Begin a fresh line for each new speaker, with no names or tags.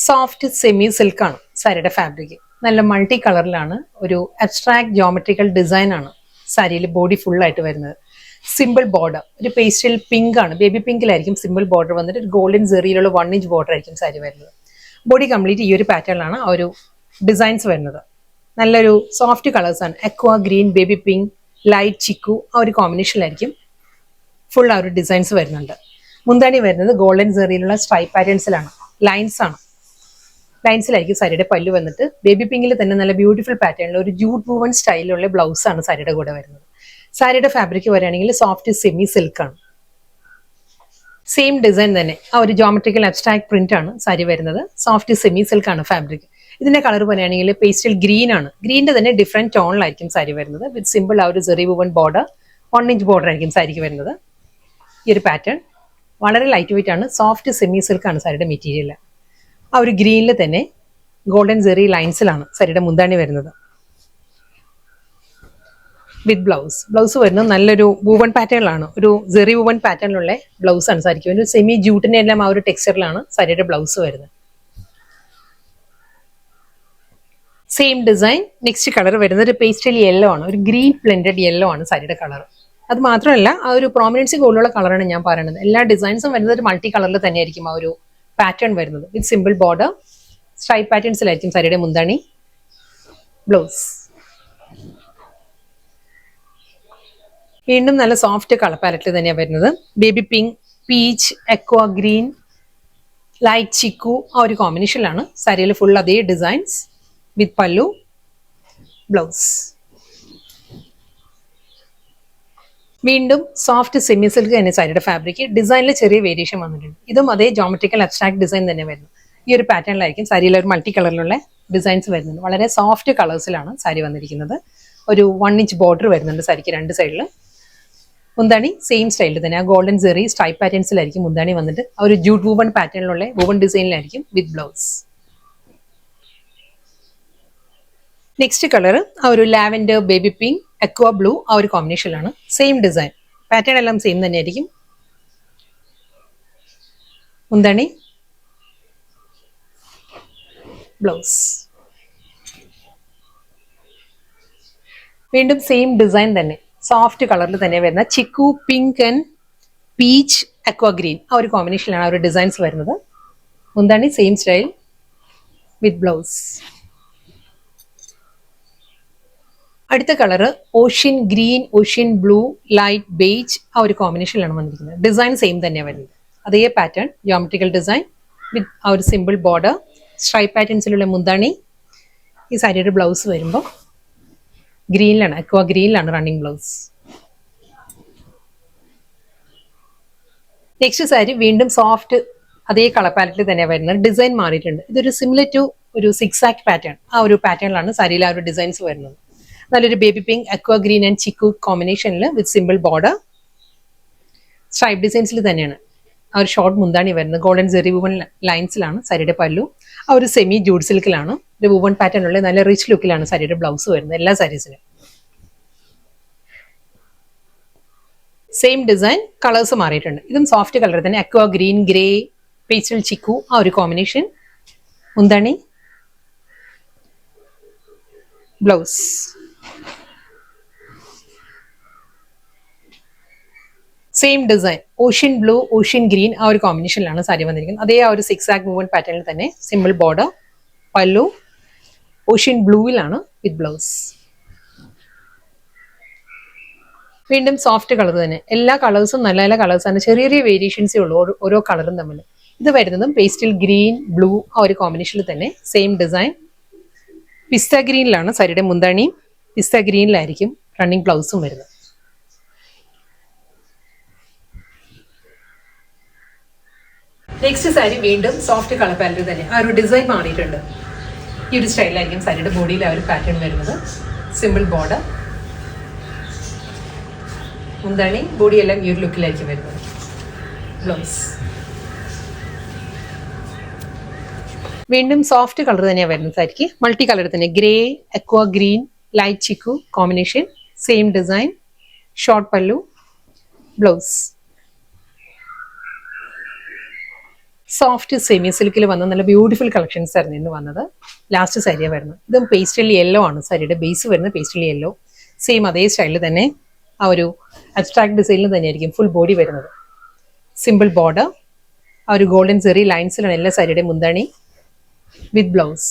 Soft semi silk ആണ് സാരിയുടെ fabric. നല്ല മൾട്ടി കളറിലാണ്, ഒരു അബ്സ്ട്രാക്ട് ജോമെട്രിക്കൽ ഡിസൈൻ ആണ് സാരിയിൽ ബോഡി ഫുൾ ആയിട്ട് വരുന്നത്. സിമ്പിൾ ബോർഡർ, ഒരു പേസ്റ്റൽ പിങ്ക് ആണ്, ബേബി പിങ്കിലായിരിക്കും സിമ്പിൾ ബോർഡർ വന്നിട്ട് ഒരു ഗോൾഡൻ സെറിയിലുള്ള 1 ഇഞ്ച് ബോർഡർ ആയിരിക്കും സാരി വരുന്നത്. ബോഡി കംപ്ലീറ്റ് ഈ ഒരു പാറ്റേണിലാണ് ആ ഒരു ഡിസൈൻസ് വരുന്നത്. നല്ലൊരു സോഫ്റ്റ് കളേഴ്സ് ആണ്, aqua green, baby pink, light chikoo, ആ ഒരു കോമ്പിനേഷനിലായിരിക്കും ഫുൾ ആ ഒരു ഡിസൈൻസ് വരുന്നുണ്ട്. മുന്താണി വരുന്നത് ഗോൾഡൻ സെറിയിലുള്ള സ്ട്രൈപ്പ് പാറ്റേൺസിലാണ്, ലൈൻസ് ആണ്. ലൈൻസിലായിരിക്കും സാരിയുടെ പല്ലു വന്നിട്ട് ബേബി പിങ്കിൽ തന്നെ നല്ല ബ്യൂട്ടിഫുൾ പാറ്റേണിൽ ഒരു ജൂട്ട് വൂവൺ സ്റ്റൈലിലുള്ള ബ്ലൗസ് ആണ് സാരിയുടെ കൂടെ വരുന്നത്. സാരിയുടെ ഫാബ്രിക് പറയുകയാണെങ്കിൽ സോഫ്റ്റ് സെമി സിൽക്ക് ആണ്. സെയിം ഡിസൈൻ തന്നെ ആ ഒരു ജോമെട്രിക്കൽ അബ്സ്ട്രാക്ട് പ്രിന്റ് ആണ് സാരി വരുന്നത്. സോഫ്റ്റ് സെമി സിൽക്ക് ആണ് ഫാബ്രിക്. ഇതിന്റെ കളർ പറയുകയാണെങ്കിൽ പേസ്റ്റൽ ഗ്രീൻ ആണ്. ഗ്രീനിന്റെ തന്നെ ഡിഫറെന്റ് ടോണിലായിരിക്കും സാരി വരുന്നത്. വിത്ത് സിമ്പിൾ ആ ഒരു സെറി വൂവൺ ബോർഡർ, 1 ഇഞ്ച് ബോർഡർ ആയിരിക്കും സാരിക്ക് വരുന്നത്. ഈ ഒരു പാറ്റേൺ വളരെ ലൈറ്റ് വെയിറ്റ് ആണ്, സോഫ്റ്റ് സെമി സിൽക്ക് ആണ് സാരിയുടെ മെറ്റീരിയൽ. ആ ഒരു ഗ്രീനിൽ തന്നെ ഗോൾഡൻ സെറി ലൈൻസിലാണ് സാരിയുടെ മുന്താണി വരുന്നത്. വിത്ത് ബ്ലൗസ് വരുന്നത് നല്ലൊരു വൂവൺ പാറ്റേണിലാണ്, ഒരു സെറി വൂവൺ പാറ്റേണിലുള്ള ബ്ലൗസ് ആണ് സാരിക്ക്. ഒരു സെമി ജൂട്ടിന്റെ എല്ലാം ആ ഒരു ടെക്സ്ചറിലാണ് സാരിയുടെ ബ്ലൗസ് വരുന്നത്. Same design. നെക്സ്റ്റ് കളർ വരുന്നത് ഒരു പേസ്റ്റൽ യെല്ലോ ആണ്, ഒരു ഗ്രീൻ ബ്ലെൻഡഡ് യെല്ലോ ആണ് സാരിയുടെ കളർ. അത് മാത്രമല്ല ആ ഒരു പ്രോമിനൻസി കൂടുതലുള്ള കളറാണ് ഞാൻ പറയുന്നത്. എല്ലാ ഡിസൈൻസും വരുന്നത് ഒരു മൾട്ടി കളറിൽ തന്നെയായിരിക്കും ആ ഒരു പാറ്റേൺ വരുന്നത്. വിത്ത് സിമ്പിൾ ബോർഡർ, സ്ട്രൈപ്പ് പാറ്റേൺസിലായിരിക്കും സാരിയുടെ മുന്താണി, ബ്ലൗസ്. വീണ്ടും നല്ല സോഫ്റ്റ് കളർ പാലറ്റിൽ തന്നെയാണ് വരുന്നത്. Baby pink, peach, aqua green, light chikoo, ആ ഒരു കോമ്പിനേഷനിലാണ് സാരിയിൽ ഫുൾ അതേ ഡിസൈൻസ്. വിത്ത് പല്ലു, ബ്ലൗസ്. വീണ്ടും സോഫ്റ്റ് സെമി സിൽക്ക് തന്നെ സാരിയുടെ ഫാബ്രിക്. ഡിസൈനിൽ ചെറിയ വേരിയേഷൻ വന്നിട്ടുണ്ട്. ഇതും അതേ ജോമെട്രിക്കൽ അബ്സ്ട്രാക്ട് ഡിസൈൻ തന്നെ വരുന്നു. ഈ ഒരു പാറ്റേണിലായിരിക്കും സാരിയിൽ ഒരു മൾട്ടി കളറിലുള്ള ഡിസൈൻസ് വരുന്നത്. വളരെ സോഫ്റ്റ് കളേഴ്സിലാണ് സാരി വന്നിരിക്കുന്നത്. ഒരു 1 ഇഞ്ച് ബോർഡർ വരുന്നുണ്ട് സാരിക്ക് രണ്ട് സൈഡിൽ. മുന്താണി സെയിം സ്റ്റൈലിൽ തന്നെ ആ ഗോൾഡൻ സെറി സ്ട്രൈപ്പ് പാറ്റേൺസിലായിരിക്കും മുന്താണി വന്നിട്ട് ആ ഒരു ജൂട്ട് വൂവൺ പാറ്റേണിലുള്ള വൂവൺ ഡിസൈനിലായിരിക്കും വിത്ത് ബ്ലൗസ്. നെക്സ്റ്റ് കളർ ആ ഒരു lavender, baby pink, aqua blue, ആ ഒരു കോമ്പിനേഷനിലാണ്. സെയിം ഡിസൈൻ, പാറ്റേൺ എല്ലാം സെയിം തന്നെയായിരിക്കും. മുന്താണി, ബ്ലൗസ്. വീണ്ടും സെയിം ഡിസൈൻ തന്നെ, സോഫ്റ്റ് കളറിൽ തന്നെ വരുന്ന chikoo pink and peach, aqua green, ആ ഒരു കോമ്പിനേഷനിലാണ് ആ ഒരു ഡിസൈൻസ് വരുന്നത്. മുന്താണി സെയിം സ്റ്റൈൽ വിത്ത് ബ്ലൗസ്. അടുത്ത colour ocean green, ocean blue, light beige, ആ ഒരു കോമ്പിനേഷനിലാണ് വന്നിരിക്കുന്നത്. ഡിസൈൻ സെയിം തന്നെയാണ് വരുന്നത്. അതേ പാറ്റേൺ ജോമെട്രിക്കൽ ഡിസൈൻ വിത്ത് ആ ഒരു സിമ്പിൾ ബോർഡർ, സ്ട്രൈപ്പ് പാറ്റേൺസിലുള്ള മുന്താണി. ഈ സാരിയുടെ ബ്ലൗസ് വരുമ്പോൾ ഗ്രീനിലാണ്, അക്വ ഗ്രീനിലാണ് റണ്ണിങ് ബ്ലൗസ്. നെക്സ്റ്റ് സാരി വീണ്ടും സോഫ്റ്റ് അതേ കളർ പാലറ്റിൽ തന്നെയാണ് വരുന്നത്. ഡിസൈൻ മാറിയിട്ടുണ്ട്. ഇതൊരു സിമിലർ ടു ഒരു 6 ആക്ട് പാറ്റേൺ, ആ ഒരു പാറ്റേണിലാണ് സാരിയിൽ ആ ഒരു ഡിസൈൻസ് വരുന്നത്. നല്ലൊരു baby pink, aqua green and ചിക്കു കോമ്പിനേഷനിൽ വിത്ത് സിമ്പിൾ ബോർഡർ, സ്ട്രൈപ്പ് ഡിസൈൻസിൽ തന്നെയാണ് ആ ഒരു ഷോർട്ട് മുന്താണി വരുന്നത്. ഗോൾഡൻ സെറി വൂവൺ ലൈൻസിലാണ് സാരിയുടെ പല്ലു. ആ ഒരു സെമി ജൂട്ട് സിൽക്കിലാണ് ഒരു വൂവൺ പാറ്റേണുള്ള നല്ല റിച്ച് ലുക്കിലാണ് സാരിയുടെ ബ്ലൗസ് വരുന്നത് എല്ലാ സാരീസിനും. സെയിം ഡിസൈൻ, കളേഴ്സ് മാറിയിട്ടുണ്ട്. ഇതും സോഫ്റ്റ് കളർ തന്നെ, aqua green, grey, pastel chikoo, ആ ഒരു കോമ്പിനേഷൻ. മുന്താണി, blouse. Same design, ocean blue, ocean green, ആ ഒരു കോമ്പിനേഷനിലാണ് സാരി വന്നിരിക്കുന്നത്. അതേ ആ ഒരു 6 ആക്ട് മൂവ്മെന്റ് പാറ്റേണിൽ തന്നെ സിമ്പിൾ ബോർഡർ, പല്ലു ഓഷ്യൻ ബ്ലൂവിലാണ് വിത്ത് ബ്ലൗസ്. വീണ്ടും സോഫ്റ്റ് കളർ തന്നെ, എല്ലാ കളേഴ്സും നല്ല നല്ല കളേഴ്സാണ്. ചെറിയ ചെറിയ വേരിയേഷൻസേ ഉള്ളൂ ഓരോ കളറും തമ്മിൽ. ഇത് വരുന്നതും പേസ്റ്റൽ ഗ്രീൻ, ബ്ലൂ, ആ ഒരു കോമ്പിനേഷനിൽ തന്നെ സെയിം ഡിസൈൻ. പിസ്ത ഗ്രീനിലാണ് സാരിയുടെ മുന്താണിയും, പിസ്ത ഗ്രീനിലായിരിക്കും റണ്ണിങ് ബ്ലൗസും വരുന്നത്. നെക്സ്റ്റ് സാരി വീണ്ടും സോഫ്റ്റ് കളർ പാലറ്റ് തന്നെ, ആ ഒരു ഡിസൈൻ മാറിയിട്ടുണ്ട്. ഈ ഒരു സ്റ്റൈലായിരിക്കും സാരിയുടെ ബോഡിയിൽ ആ ഒരു പാറ്റേൺ വരുന്നത്. സിമ്പിൾ ബോർഡർ, മുന്താണി, ബോഡി എല്ലാം ഈ ഒരു ലുക്കിലായിരിക്കും വരുന്നത്. ബ്ലൗസ് വീണ്ടും സോഫ്റ്റ് കളർ തന്നെയാണ് വരുന്നത് സാരിക്ക്. മൾട്ടി കളർ തന്നെ, grey, aqua green, light chikoo combination, same design, short pallu, blouse. Soft semi സിൽക്കിൽ വന്ന നല്ല ബ്യൂട്ടിഫുൾ കളക്ഷൻസ് ആയിരുന്നു ഇന്ന് വന്നത്. ലാസ്റ്റ് സാരിയാണ് വരുന്നത്. ഇതും പേസ്റ്റൽ യെല്ലോ ആണ്. സാരിയുടെ ബേസ് വരുന്നത് പേസ്റ്റൽ യെല്ലോ. സെയിം അതേ സ്റ്റൈലിൽ തന്നെ ആ ഒരു അബ്സ്ട്രാക്ട് ഡിസൈനിൽ തന്നെയായിരിക്കും ഫുൾ ബോഡി വരുന്നത്. സിമ്പിൾ ബോർഡർ, ആ ഒരു ഗോൾഡൻ സെറി ലൈൻസിലാണ് എല്ലാ സാരിയുടെ മുന്താണി വിത്ത് ബ്ലൗസ്.